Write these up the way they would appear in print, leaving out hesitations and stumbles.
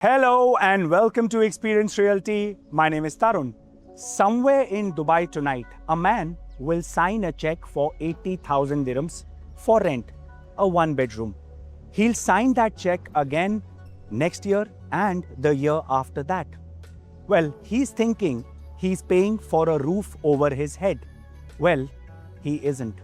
Hello and welcome to Experience Realty. My name is Tarun. Somewhere in Dubai tonight, a man will sign a check for 80,000 dirhams for rent, a one-bedroom. He'll sign that check again next year and the year after that. Well, he's thinking he's paying for a roof over his head. Well, he isn't.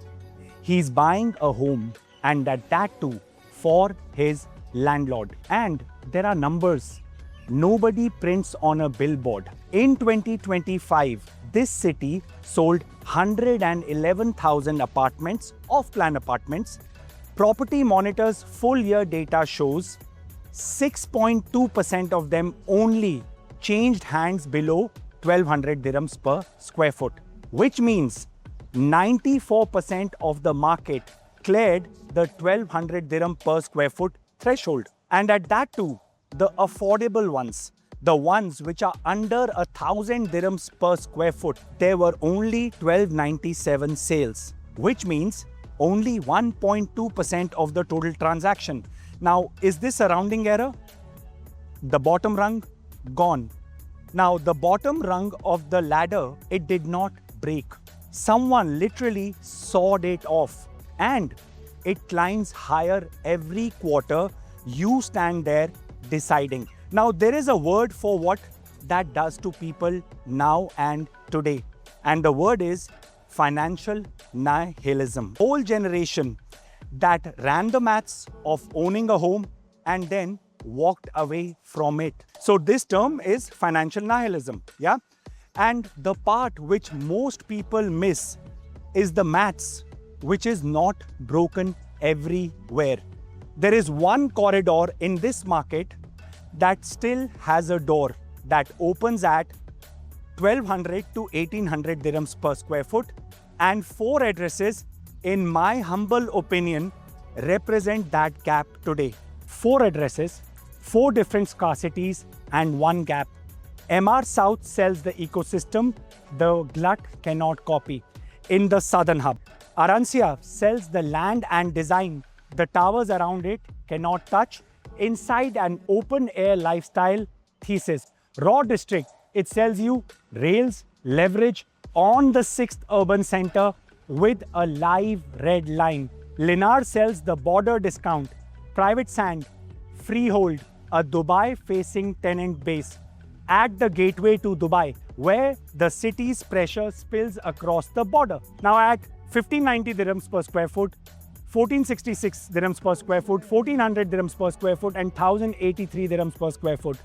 He's buying a home and that too for his landlord. And there are numbers nobody prints on a billboard. In 2025, this city sold 111,000 apartments, off-plan apartments. Property Monitor's full year data shows 6.2% of them only changed hands below 1200 dirhams per square foot, which means 94% of the market cleared the 1200 dirham per square foot threshold. And at that too, the affordable ones, the ones which are under 1,000 dirhams per square foot, there were only 1297 sales, which means only 1.2% of the total transaction. Now, is this a rounding error? The bottom rung, gone. Now, the bottom rung of the ladder, it did not break. Someone literally sawed it off and it climbs higher every quarter. You stand there deciding. Now, there is a word for what that does to people now and today. And the word is financial nihilism. Whole generation that ran the maths of owning a home and then walked away from it. So this term is financial nihilism, yeah? And the part which most people miss is the maths, which is not broken everywhere. There is one corridor in this market that still has a door that opens at 1200 to 1800 dirhams per square foot, and 4 addresses, in my humble opinion, represent that gap today. 4 addresses, 4 different scarcities and 1 gap. Emaar South sells the ecosystem the glut cannot copy in the southern hub. Arancia sells the land and design the towers around it cannot touch inside an open-air lifestyle thesis. Raw District, it sells you rails, leverage on the 6th urban center with a live red line. Linar sells the border discount, private sand, freehold, a Dubai-facing tenant base at the gateway to Dubai, where the city's pressure spills across the border. Now at 1590 dirhams per square foot, 1466 dirhams per square foot, 1400 dirhams per square foot and 1083 dirhams per square foot.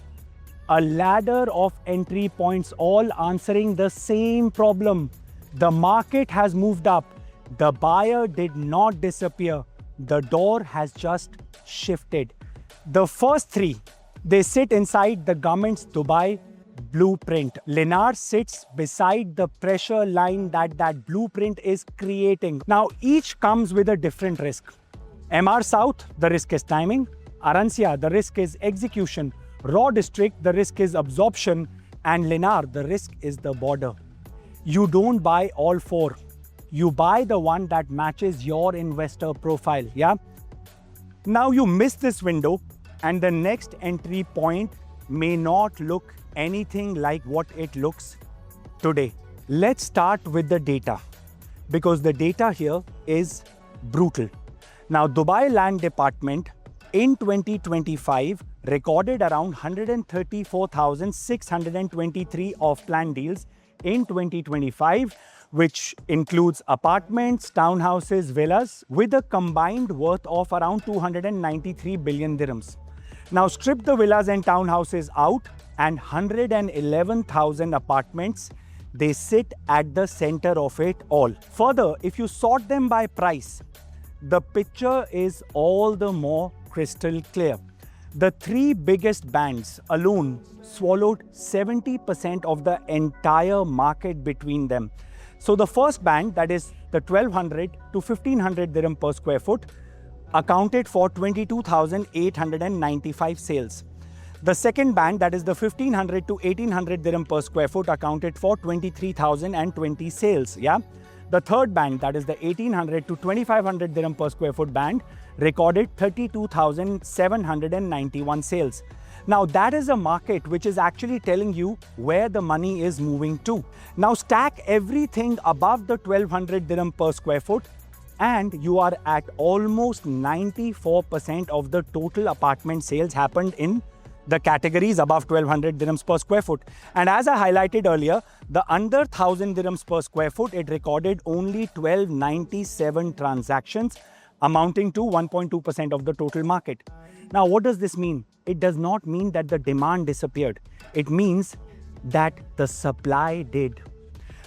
A ladder of entry points all answering the same problem. The market has moved up. The buyer did not disappear. The door has just shifted. The first 3, they sit inside the government's Dubai blueprint. Linar sits beside the pressure line that blueprint is creating. Now, each comes with a different risk. Emaar South, the risk is timing. Arancia, the risk is execution. Raw District, the risk is absorption. And Linar, the risk is the border. You don't buy all 4. You buy the one that matches your investor profile, yeah? Now you miss this window and the next entry point may not look anything like what it looks today. Let's start with the data, because the data here is brutal. Now, Dubai Land Department in 2025 recorded around 134,623 off-plan deals in 2025, which includes apartments, townhouses, villas, with a combined worth of around 293 billion dirhams. Now strip the villas and townhouses out and 111,000 apartments, they sit at the center of it all. Further, if you sort them by price, the picture is all the more crystal clear. The 3 biggest bands alone swallowed 70% of the entire market between them. So the first band, that is the 1200 to 1500 dirham per square foot, accounted for 22,895 sales. The second band, that is the 1500 to 1800 dirham per square foot, accounted for 23,020 sales. Yeah. The third band, that is the 1800 to 2500 dirham per square foot band, recorded 32,791 sales. Now that is a market which is actually telling you where the money is moving to. Now stack everything above the 1200 dirham per square foot and you are at almost 94% of the total apartment sales happened in the categories above 1200 dirhams per square foot. And as I highlighted earlier, the under 1000 dirhams per square foot, it recorded only 1297 transactions, amounting to 1.2% of the total market. Now, what does this mean? It does not mean that the demand disappeared. It means that the supply did.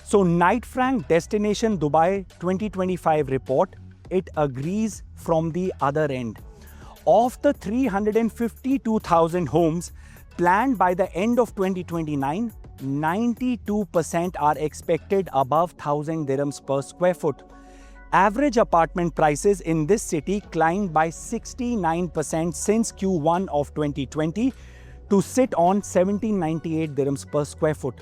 So Knight Frank Destination Dubai 2025 report, it agrees from the other end. Of the 352,000 homes planned by the end of 2029, 92% are expected above 1000 dirhams per square foot. Average apartment prices in this city climbed by 69% since Q1 of 2020 to sit on 1798 dirhams per square foot.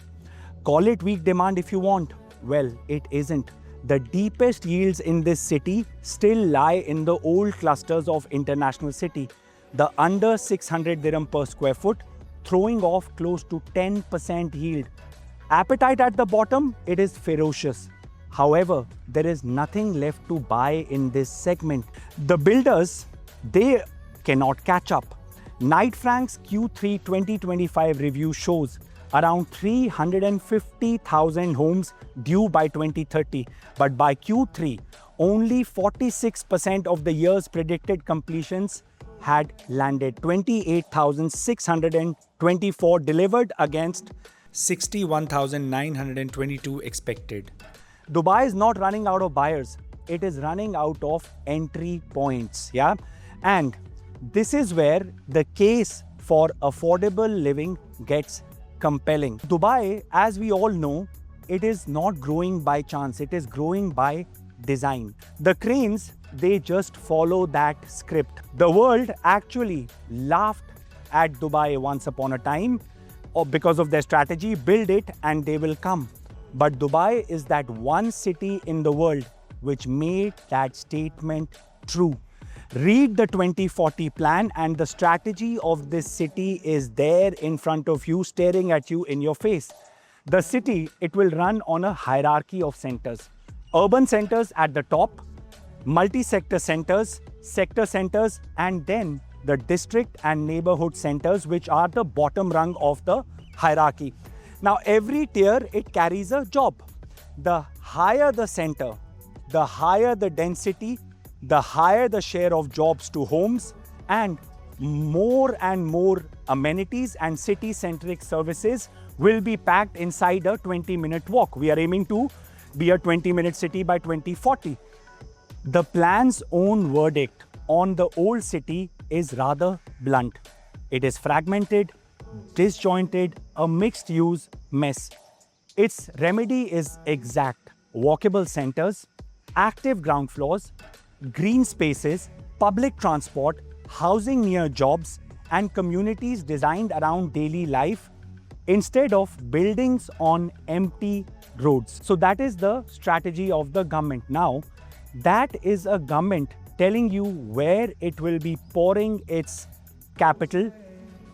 Call it weak demand if you want. Well, it isn't. The deepest yields in this city still lie in the old clusters of International City. The under 600 dirham per square foot, throwing off close to 10% yield. Appetite at the bottom, it is ferocious. However, there is nothing left to buy in this segment. The builders, they cannot catch up. Knight Frank's Q3 2025 review shows around 350,000 homes due by 2030. But by Q3, only 46% of the year's predicted completions had landed. 28,624 delivered against 61,922 expected. Dubai is not running out of buyers. It is running out of entry points. Yeah. And this is where the case for affordable living gets compelling. Dubai, as we all know, it is not growing by chance. It is growing by design. The cranes, they just follow that script. The world actually laughed at Dubai once upon a time because of their strategy, build it and they will come. But Dubai is that one city in the world which made that statement true. Read the 2040 plan and the strategy of this city is there in front of you, staring at you in your face. The city, it will run on a hierarchy of centers. Urban centers at the top, multi-sector centers, sector centers, and then the district and neighborhood centers, which are the bottom rung of the hierarchy. Now, every tier, it carries a job. The higher the center, the higher the density, the higher the share of jobs to homes, and more amenities and city-centric services will be packed inside a 20-minute walk. We are aiming to be a 20-minute city by 2040. The plan's own verdict on the old city is rather blunt. It is fragmented, disjointed, a mixed-use mess. Its remedy is exact. Walkable centers, active ground floors, green spaces, public transport, housing near jobs, and communities designed around daily life instead of buildings on empty roads. So that is the strategy of the government. Now, that is a government telling you where it will be pouring its capital,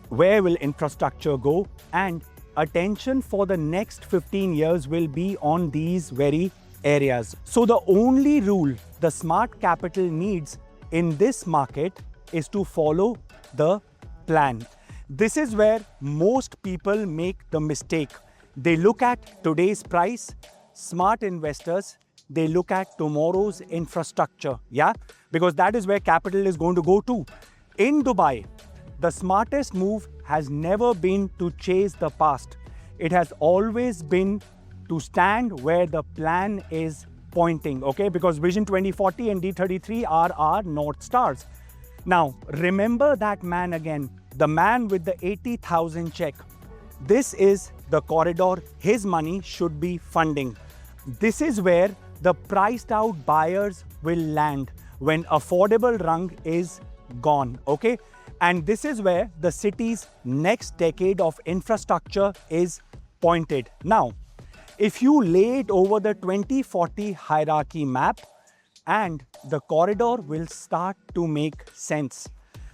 where will infrastructure go, and attention for the next 15 years will be on these very areas. So the only rule the smart capital needs in this market is to follow the plan. This is where most people make the mistake. They look at today's price. Smart investors, they look at tomorrow's infrastructure, yeah? Because that is where capital is going to go to. In Dubai, the smartest move has never been to chase the past. It has always been to stand where the plan is pointing, okay? Because Vision 2040 and D33 are our North Stars. Now, remember that man again, the man with the 80,000 check. This is the corridor his money should be funding. This is where the priced out buyers will land when affordable rung is gone, okay? And this is where the city's next decade of infrastructure is pointed. Now, if you lay it over the 2040 hierarchy map, and the corridor will start to make sense.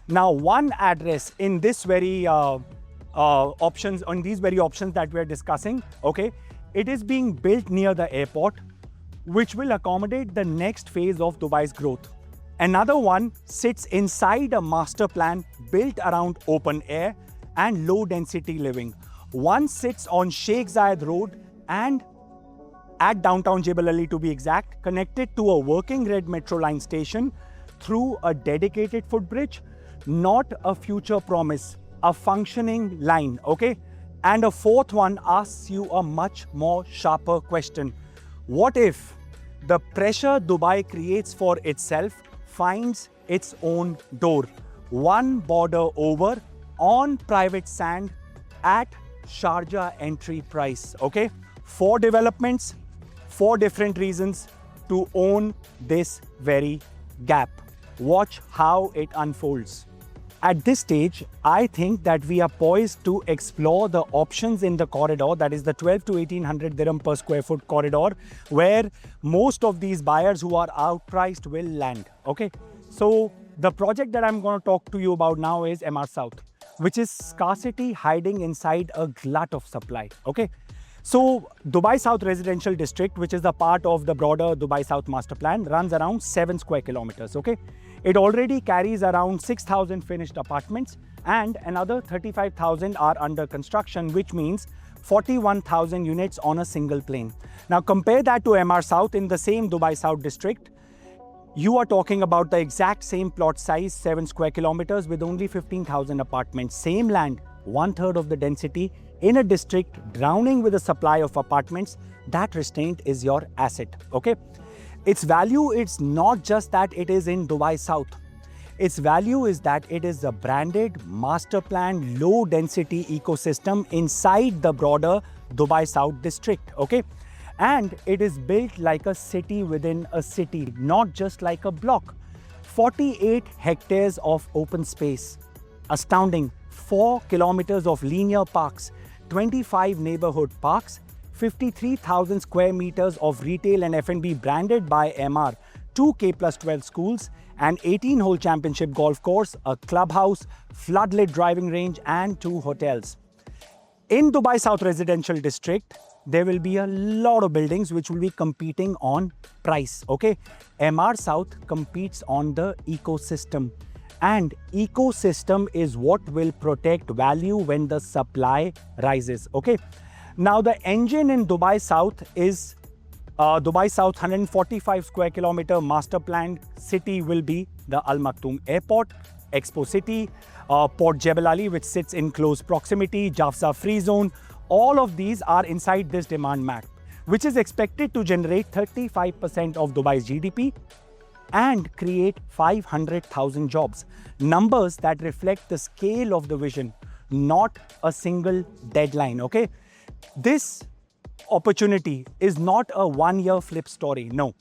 Now, one address in this very options, on these very options that we're discussing, okay, it is being built near the airport, which will accommodate the next phase of Dubai's growth. Another one sits inside a master plan built around open air and low density living. One sits on Sheikh Zayed Road and at downtown Jebel to be exact, connected to a working red metro line station through a dedicated footbridge, not a future promise, a functioning line, okay? And a fourth one asks you a much more sharper question. What if the pressure Dubai creates for itself finds its own door? One border over on private sand at Sharjah entry price, okay? 4 developments, 4 different reasons to own this very gap. Watch how it unfolds. At this stage, I think that we are poised to explore the options in the corridor, that is the 12 to 1800 dirham per square foot corridor, where most of these buyers who are outpriced will land. Okay, so the project that I'm going to talk to you about now is Emaar South, which is scarcity hiding inside a glut of supply. Okay, so Dubai South Residential District, which is a part of the broader Dubai South Master Plan, runs around 7 square kilometers. Okay, it already carries around 6,000 finished apartments and another 35,000 are under construction, which means 41,000 units on a single plane. Now compare that to Emaar South in the same Dubai South district. You are talking about the exact same plot size, 7 square kilometers with only 15,000 apartments. Same land, 1/3 of the density in a district drowning with a supply of apartments. That restraint is your asset, okay? Its value, it's not just that it is in Dubai South. Its value is that it is a branded, master planned, low density ecosystem inside the broader Dubai South district, okay? And it is built like a city within a city, not just like a block. 48 hectares of open space. Astounding. 4 kilometers of linear parks, 25 neighborhood parks, 53,000 square meters of retail and F&B branded by Emaar, 2 K+12 schools, an 18-hole championship golf course, a clubhouse, floodlit driving range, and 2 hotels. In Dubai South Residential District, there will be a lot of buildings which will be competing on price, okay? Emaar South competes on the ecosystem. And ecosystem is what will protect value when the supply rises, okay? Now, the engine in Dubai South is Dubai South 145 square kilometer master planned city will be the Al Maktoum Airport, Expo City, Port Jebel Ali, which sits in close proximity, Jafza Free Zone. All of these are inside this demand map, which is expected to generate 35% of Dubai's GDP and create 500,000 jobs. Numbers that reflect the scale of the vision, not a single deadline, okay? This opportunity is not a one-year flip story. No,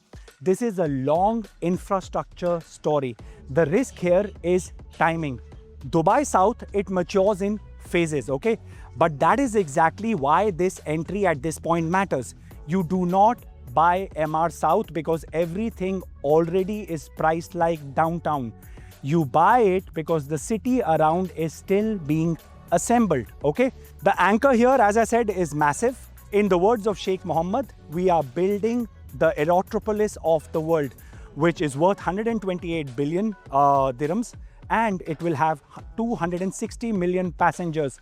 this is a long infrastructure story. The risk here is timing. Dubai South, it matures in phases, okay? But that is exactly why this entry at this point matters. You do not buy Emaar South because everything already is priced like downtown. You buy it because the city around is still being assembled, okay? The anchor here, as I said, is massive. In the words of Sheikh Mohammed, we are building the Aerotropolis of the world, which is worth 128 billion dirhams, and it will have 260 million passengers.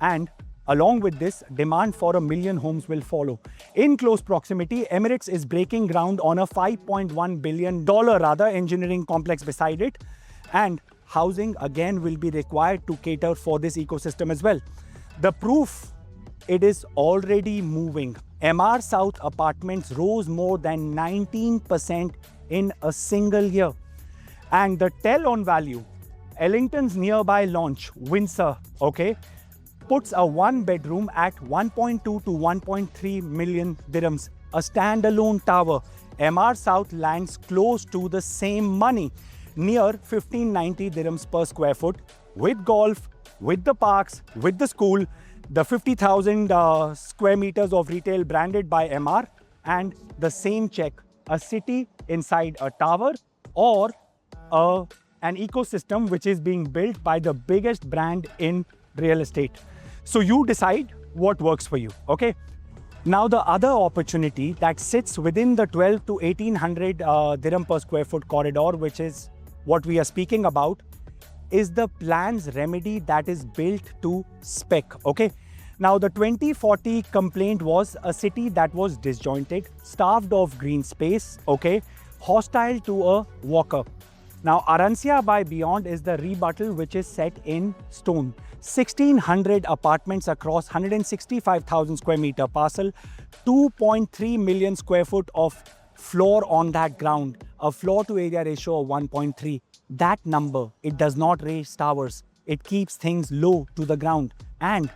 And along with this, demand for 1 million homes will follow. In close proximity, Emirates is breaking ground on a $5.1 billion engineering complex beside it, and housing again will be required to cater for this ecosystem as well. The proof, it is already moving. Emaar South apartments rose more than 19% in a single year. And the tell on value, Ellington's nearby launch, Windsor, okay, puts a 1-bedroom at 1.2 to 1.3 million dirhams, a standalone tower. Emaar South lands close to the same money, near 1590 dirhams per square foot, with golf, with the parks, with the school, the 50,000 square meters of retail branded by Emaar, and the same check, a city inside a tower or an ecosystem which is being built by the biggest brand in real estate. So you decide what works for you, okay? Now the other opportunity that sits within the 12 to 1800 dirham per square foot corridor, which is what we are speaking about, is the plans remedy that is built to spec, okay? Now the 2040 complaint was a city that was disjointed, starved of green space, okay, hostile to a walker. Now Arancia by Beyond is the rebuttal which is set in stone. 1600 apartments across 165,000 square meter parcel, 2.3 million square foot of floor on that ground, a floor to area ratio of 1.3. That number, it does not raise towers. It keeps things low to the ground. And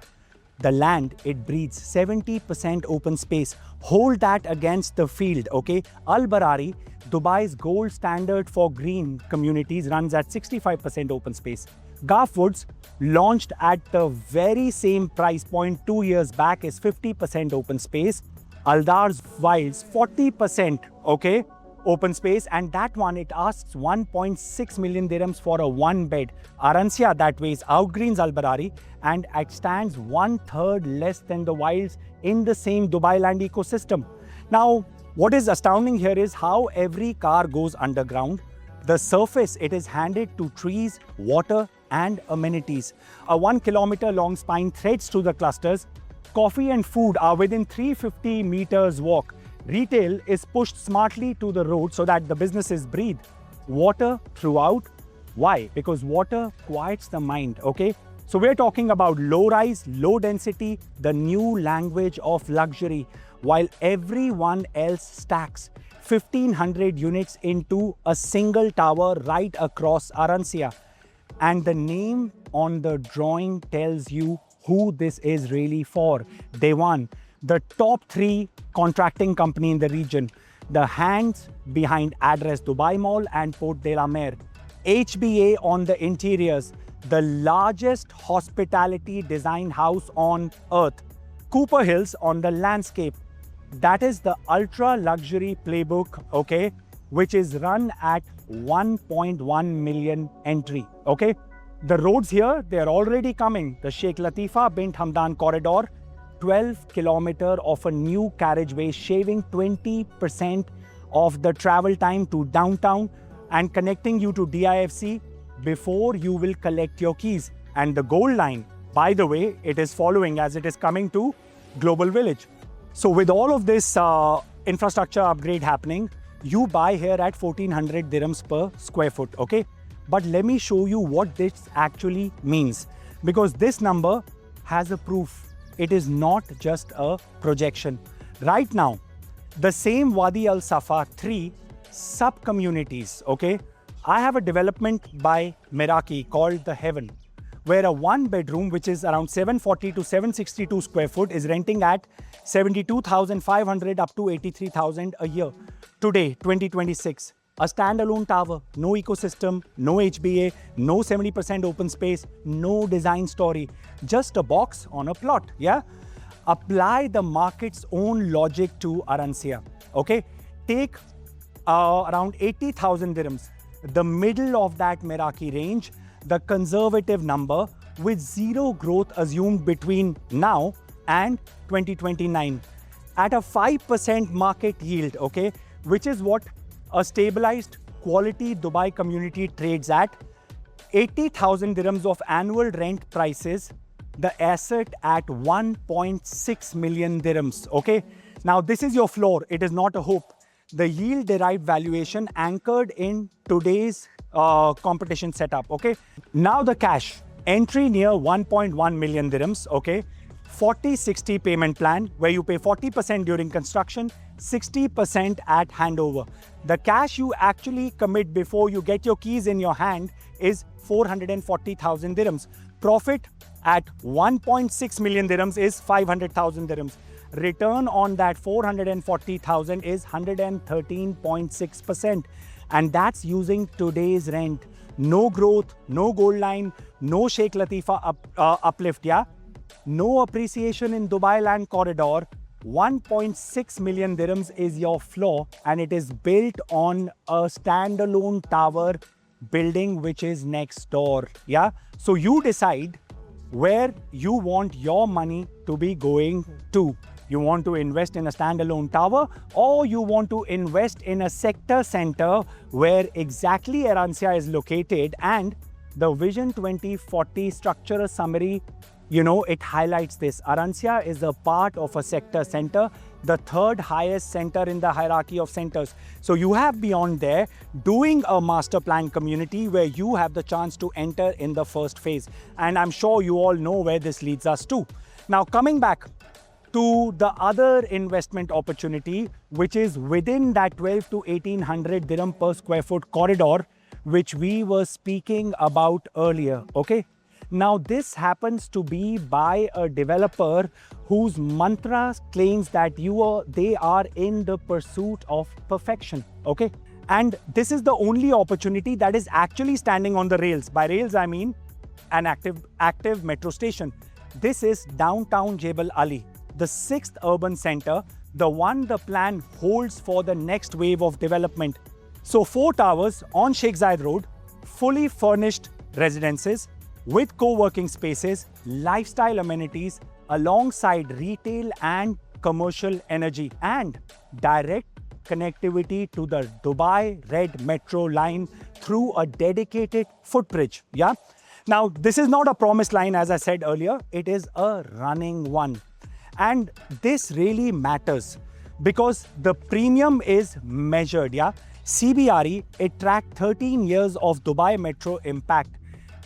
the land, it breathes 70% open space. Hold that against the field, okay? Al Barari, Dubai's gold standard for green communities, runs at 65% open space. Gulf Woods, launched at the very same price point 2 years back, is 50% open space. Aldar's Wilds, 40%, okay, open space, and that one, it asks 1.6 million dirhams for a one bed. Arancia that way outgreens Al Barari, and it stands 1/3 less than the Wilds in the same Dubailand ecosystem. Now, what is astounding here is how every car goes underground. The surface, it is handed to trees, water, and amenities. A 1 kilometer long spine threads through the clusters. Coffee and food are within 350 meters walk. Retail is pushed smartly to the road so that the businesses breathe. Water throughout. Why? Because water quiets the mind, okay? So we're talking about low rise, low density, the new language of luxury, while everyone else stacks 1,500 units into a single tower right across Arancia. And the name on the drawing tells you who this is really for. Day one, the top 3 contracting company in the region, the hands behind Address Dubai Mall and Port de la Mer. HBA on the interiors, the largest hospitality design house on earth. Cooper Hills on the landscape. That is the ultra luxury playbook, okay, which is run at 1.1 million entry, okay. The roads here, they are already coming. The Sheikh Latifah bint Hamdan corridor, 12 kilometer of a new carriageway, shaving 20% of the travel time to downtown and connecting you to DIFC before you will collect your keys. And the gold line, by the way, it is following as it is coming to Global Village. So with all of this infrastructure upgrade happening, you buy here at 1400 dirhams per square foot, okay? But let me show you what this actually means, because this number has a proof. It is not just a projection. Right now, the same Wadi Al Safa 3 sub-communities, okay? I have a development by Meraki called The Heaven, where a one bedroom, which is around 740 to 762 square foot, is renting at 72,500 up to 83,000 a year. Today, 2026, a standalone tower, no ecosystem, no HBA, no 70% open space, no design story, just a box on a plot, yeah? Apply the market's own logic to Arancia, okay? Take around 80,000 dirhams, the middle of that Meraki range, the conservative number, with zero growth assumed between now and 2029 at a 5% market yield, okay, which is what a stabilized quality Dubai community trades at. 80,000 dirhams of annual rent prices, the asset at 1.6 million dirhams, okay. Now this is your floor, it is not a hope. The yield derived valuation anchored in today's competition setup, okay. Now the cash, entry near 1.1 million dirhams, okay. 40-60 payment plan where you pay 40% during construction, 60% at handover. The cash you actually commit before you get your keys in your hand is 440,000 dirhams. Profit at 1.6 million dirhams is 500,000 dirhams. Return on that 440,000 is 113.6%. And that's using today's rent. No growth, no gold line, no Sheikh Latifah uplift, yeah? No appreciation in Dubailand corridor. 1.6 million dirhams is your floor, and it is built on a standalone tower building which is next door. Yeah. So you decide where you want your money to be going to. You want to invest in a standalone tower, or you want to invest in a sector center where exactly Arancia is located. And the Vision 2040 structural summary, it highlights this. Arancia is a part of a sector center, the third highest center in the hierarchy of centers. So you have beyond there doing a master plan community where you have the chance to enter in the first phase. And I'm sure you all know where this leads us to. Now, coming back to the other investment opportunity, which is within that 12 to 1800 dirham per square foot corridor, which we were speaking about earlier. Okay. Now, this happens to be by a developer whose mantra claims that they are in the pursuit of perfection. Okay. And this is the only opportunity that is actually standing on the rails. By rails, I mean an active metro station. This is downtown Jebel Ali, the 6th urban center, the one the plan holds for the next wave of development. So 4 towers on Sheikh Zayed Road, fully furnished residences with co-working spaces, lifestyle amenities, alongside retail and commercial energy, and direct connectivity to the Dubai Red Metro line through a dedicated footbridge. Yeah. Now, this is not a promised line, as I said earlier, it is a running one. And this really matters because the premium is measured. Yeah. CBRE, it tracked 13 years of Dubai Metro impact,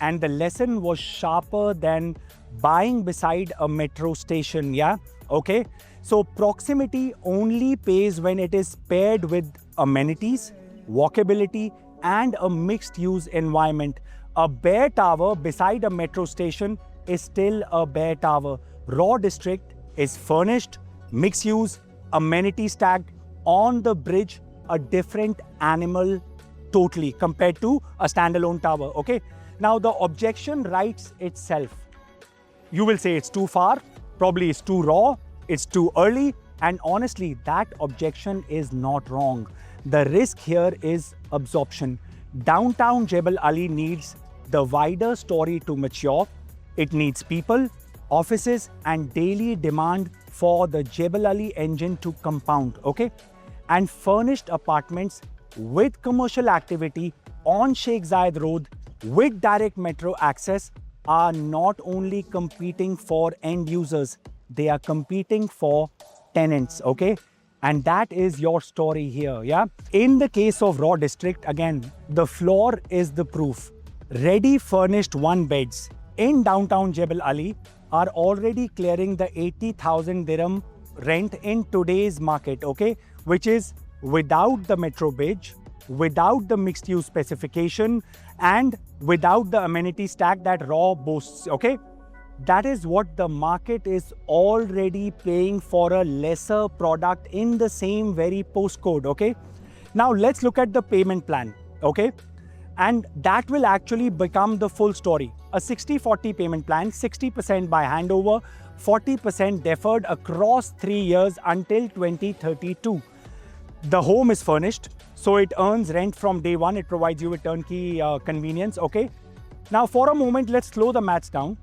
and the lesson was sharper than buying beside a metro station. Yeah. Okay. So proximity only pays when it is paired with amenities, walkability, and a mixed use environment. A bare tower beside a metro station is still a bare tower. Raw district is furnished, mixed use, amenity stacked on the bridge, a different animal totally compared to a standalone tower. Okay. Now the objection writes itself. You will say it's too far, probably it's too raw, it's too early, and honestly, that objection is not wrong. The risk here is absorption. Downtown Jebel Ali needs the wider story to mature. It needs people, offices, and daily demand for the Jebel Ali engine to compound. Okay. And furnished apartments with commercial activity on Sheikh Zayed Road with direct metro access are not only competing for end users, they are competing for tenants. Okay. And that is your story here. Yeah. In the case of Raw District, again, the floor is the proof. Ready furnished 1 beds in downtown Jebel Ali are already clearing the 80,000 dirham rent in today's market. Okay. Which is without the metro bridge, without the mixed use specification, and without the amenity stack that Raw boasts. Okay. That is what the market is already paying for a lesser product in the same very postcode. Okay. Now let's look at the payment plan. Okay. And that will actually become the full story. A 60-40 payment plan, 60% by handover, 40% deferred across 3 years until 2032. The home is furnished, so it earns rent from day one. It provides you with turnkey convenience. Okay. Now for a moment, let's slow the maths down.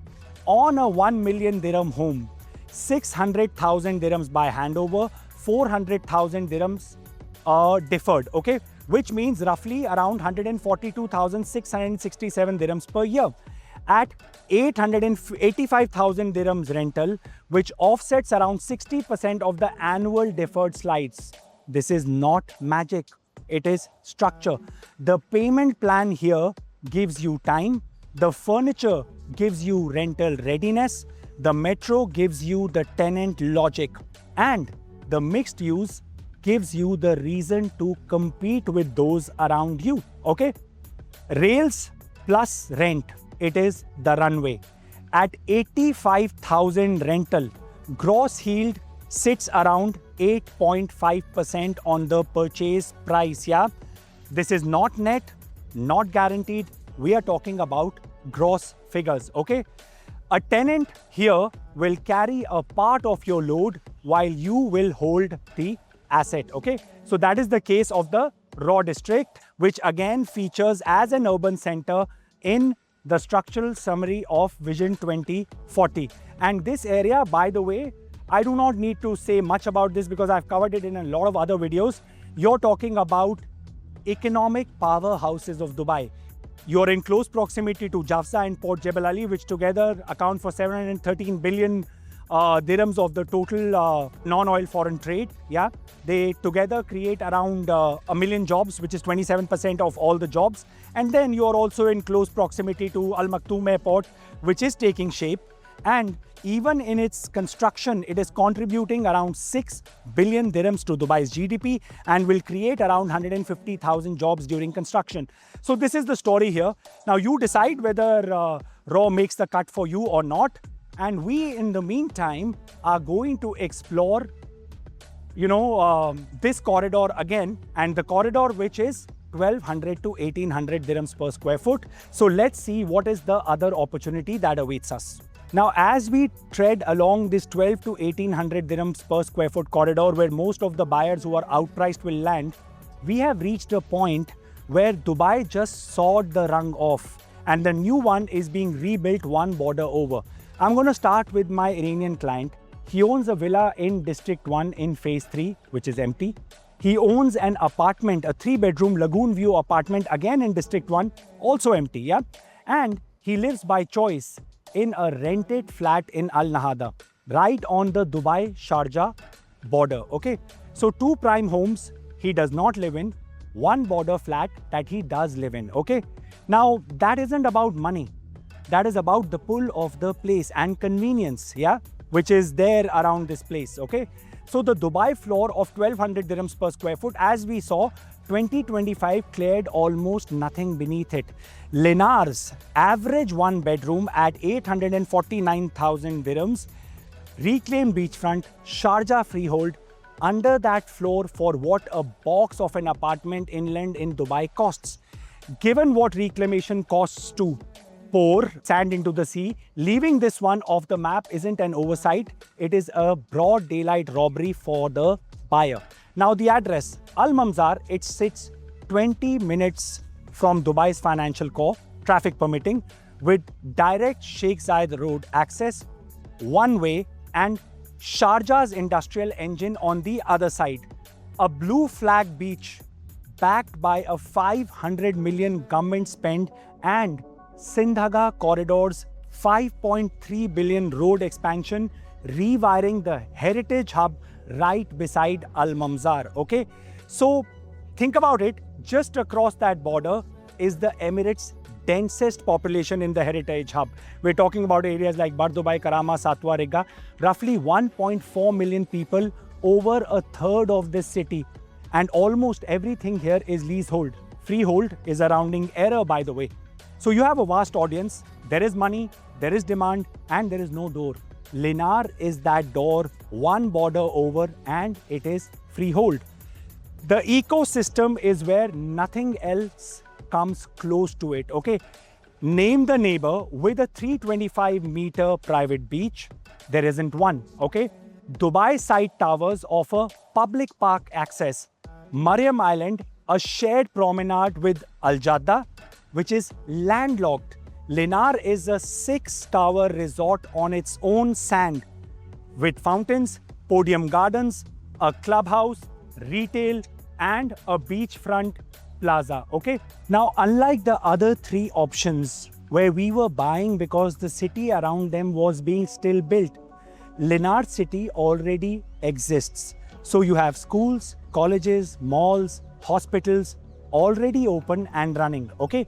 On a 1 million dirham home, 600,000 dirhams by handover, 400,000 dirhams deferred. Okay. Which means roughly around 142,667 dirhams per year. At 885,000 dirhams rental, which offsets around 60% of the annual deferred slides. This is not magic, it is structure. The payment plan here gives you time, the furniture gives you rental readiness, the metro gives you the tenant logic, and the mixed use gives you the reason to compete with those around you. Okay. Rails plus rent, it is the runway. At 85,000 rental, gross yield sits around 8.5% on the purchase price. Yeah. This is not net, not guaranteed. We are talking about gross figures. Okay. A tenant here will carry a part of your load while you will hold the asset. Okay. So that is the case of the Raw District. which again features as an urban center in the structural summary of Vision 2040. And this area, by the way, I do not need to say much about this because I've covered it in a lot of other videos. You're talking about economic powerhouses of Dubai. You're in close proximity to Jafza and Port Jebel Ali, which together account for 713 billion dirhams of the total non-oil foreign trade. Yeah, they together create around a million jobs, which is 27% of all the jobs. And then you're also in close proximity to Al Maktoum Airport, which is taking shape. And even in its construction, it is contributing around 6 billion dirhams to Dubai's GDP and will create around 150,000 jobs during construction. So this is the story here. Now you decide whether RAW makes the cut for you or not. And we, in the meantime, are going to explore, this corridor again, and the corridor which is 1200 to 1800 dirhams per square foot. So let's see what is the other opportunity that awaits us. Now, as we tread along this 12 to 1800 dirhams per square foot corridor where most of the buyers who are outpriced will land, we have reached a point where Dubai just sawed the rung off and the new one is being rebuilt one border over. I'm going to start with my Iranian client. He owns a villa in District 1 in Phase 3, which is empty. He owns an apartment, a 3-bedroom lagoon view apartment, again in District 1, also empty, yeah? And he lives by choice in a rented flat in Al Nahada, right on the Dubai-Sharjah border, okay? So 2 prime homes he does not live in, 1 border flat that he does live in, okay? Now, that isn't about money. That is about the pull of the place and convenience, yeah, which is there around this place, okay? So the Dubai floor of 1200 dirhams per square foot, as we saw, 2025 cleared almost nothing beneath it. Linar's average 1 bedroom at 849,000 dirhams, reclaimed beachfront, Sharjah freehold, under that floor for what a box of an apartment inland in Dubai costs. Given what reclamation costs to pour sand into the sea, leaving this one off the map isn't an oversight. It is a broad daylight robbery for the buyer. Now the address, Al Mamzar, it sits 20 minutes from Dubai's financial core, traffic permitting, with direct Sheikh Zayed Road access, one way, and Sharjah's industrial engine on the other side. A blue flag beach backed by a 500 million government spend and Sindhaga corridor's 5.3 billion road expansion, rewiring the heritage hub right beside Al Mamzar, okay? So think about it, just across that border is the Emirates' densest population in the heritage hub. We're talking about areas like Bar Dubai, Karama, Satwa, Riga, roughly 1.4 million people, over a third of this city. And almost everything here is leasehold. Freehold is a rounding error, by the way. So you have a vast audience, there is money, there is demand, and there is no door. Linar is that door, one border over, and it is freehold. The ecosystem is where nothing else comes close to it, okay? Name the neighbor with a 325-meter private beach. There isn't one, okay? Dubai side towers offer public park access. Mariam Island, a shared promenade with Al Jadda, which is landlocked. Linar is a 6-tower resort on its own sand with fountains, podium gardens, a clubhouse, retail, and a beachfront plaza, okay? Now, unlike the other 3 options where we were buying because the city around them was being still built, Linar city already exists. So you have schools, colleges, malls, hospitals already open and running, okay?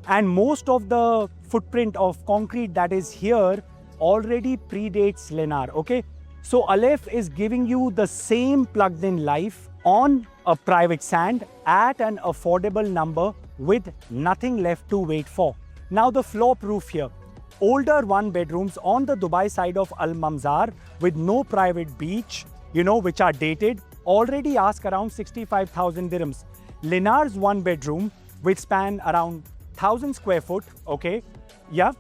And most of the footprint of concrete that is here already predates Linar, okay? So Alef is giving you the same plugged-in life on a private sand at an affordable number with nothing left to wait for. Now the floor proof here. Older 1-bedrooms on the Dubai side of Al Mamzar with no private beach, which are dated, already ask around 65,000 dirhams. Linar's 1-bedroom, which span around 1,000 square foot, okay, yeah,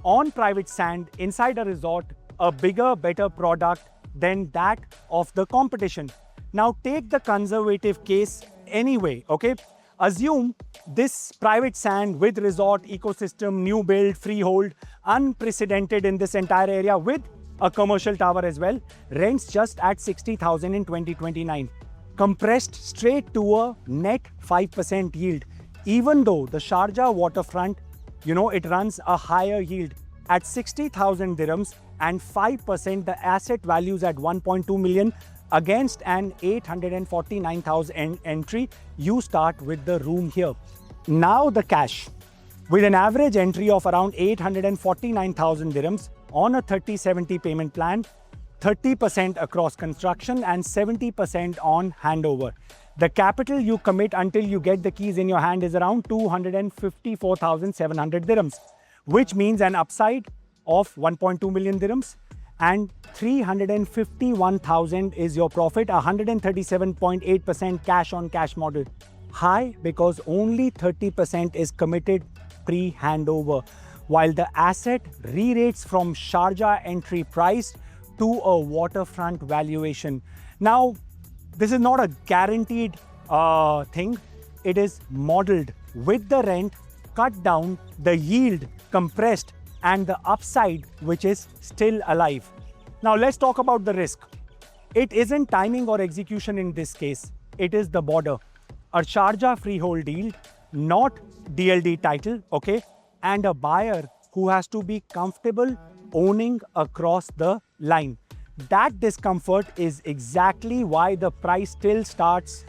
on private sand inside a resort, a bigger, better product than that of the competition. Now take the conservative case anyway, okay? Assume this private sand with resort ecosystem, new build, freehold, unprecedented in this entire area with a commercial tower as well, rents just at 60,000 in 2029. Compressed straight to a net 5% yield. Even though the Sharjah waterfront, it runs a higher yield at 60,000 dirhams and 5%, the asset values at 1.2 million against an 849,000 entry. You start with the room here. Now the cash. With an average entry of around 849,000 dirhams on a 30-70 payment plan, 30% across construction and 70% on handover. The capital you commit until you get the keys in your hand is around 254,700 dirhams, which means an upside of 1.2 million dirhams, and 351,000 is your profit, 137.8% cash on cash model. High because only 30% is committed pre-handover, while the asset re-rates from Sharjah entry price to a waterfront valuation. Now, this is not a guaranteed thing. It is modeled with the rent cut down, the yield compressed, and the upside which is still alive. Now let's talk about the risk. It isn't timing or execution in this case. It is the border. A Sharjah freehold deal, not DLD title, okay? And a buyer who has to be comfortable owning across the line. That discomfort is exactly why the price still starts,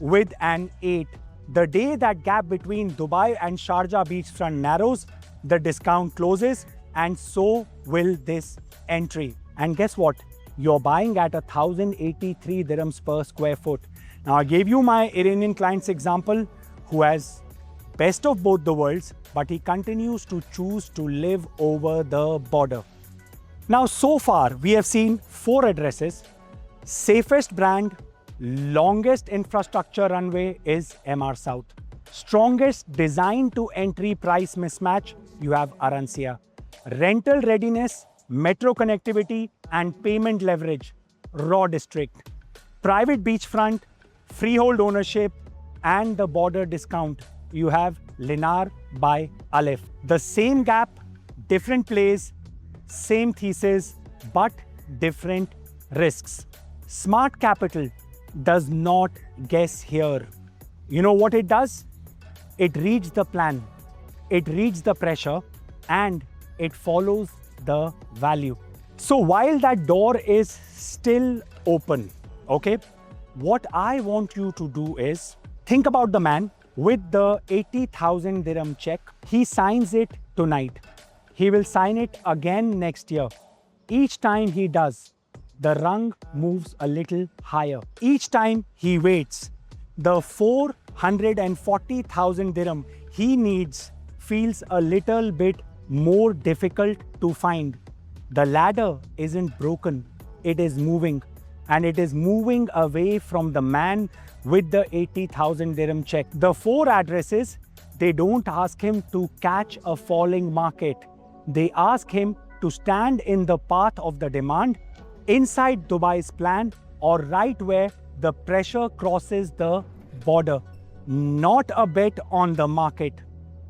with an 8. The day that gap between Dubai and Sharjah beachfront narrows, the discount closes, and so will this entry. And guess what? You're buying at 1,083 dirhams per square foot. Now, I gave you my Iranian client's example who has best of both the worlds, but he continues to choose to live over the border. Now, so far, we have seen 4 addresses. Safest brand, longest infrastructure runway is Emaar South. Strongest design to entry price mismatch, you have Arancia. Rental readiness, metro connectivity, and payment leverage, Raw District. Private beachfront, freehold ownership, and the border discount, you have Linar by Alef. The same gap, different plays, same thesis, but different risks. Smart capital does not guess here. You know what it does? It reads the plan, it reads the pressure, and it follows the value. So while that door is still open, okay, what I want you to do is think about the man with the 80,000 dirham check. He signs it tonight. He will sign it again next year. Each time he does, the rung moves a little higher. Each time he waits, the 440,000 dirham he needs feels a little bit more difficult to find. The ladder isn't broken, it is moving. And it is moving away from the man with the 80,000 dirham check. The 4 addresses, they don't ask him to catch a falling market. They ask him to stand in the path of the demand, inside Dubai's plan, or right where the pressure crosses the border. Not a bet on the market.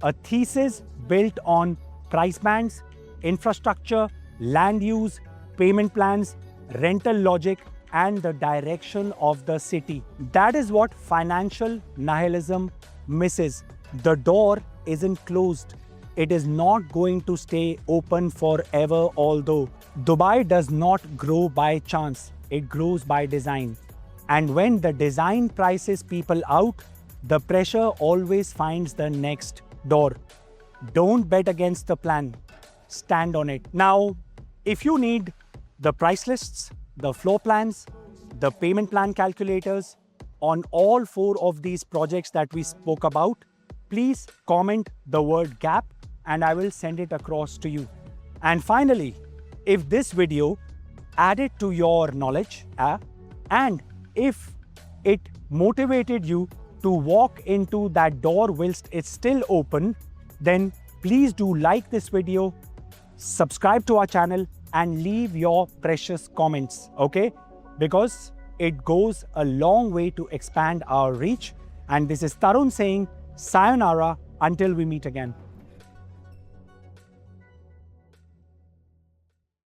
A thesis built on price bands, infrastructure, land use, payment plans, rental logic, and the direction of the city. That is what financial nihilism misses. The door isn't closed. It is not going to stay open forever, although Dubai does not grow by chance. It grows by design. And when the design prices people out, the pressure always finds the next door. Don't bet against the plan. Stand on it. Now, if you need the price lists, the floor plans, the payment plan calculators on all 4 of these projects that we spoke about, please comment the word gap and I will send it across to you. And finally, if this video added to your knowledge and if it motivated you to walk into that door whilst it's still open, then please do like this video, subscribe to our channel, and leave your precious comments, okay? Because it goes a long way to expand our reach And this is Tarun saying sayonara until we meet again.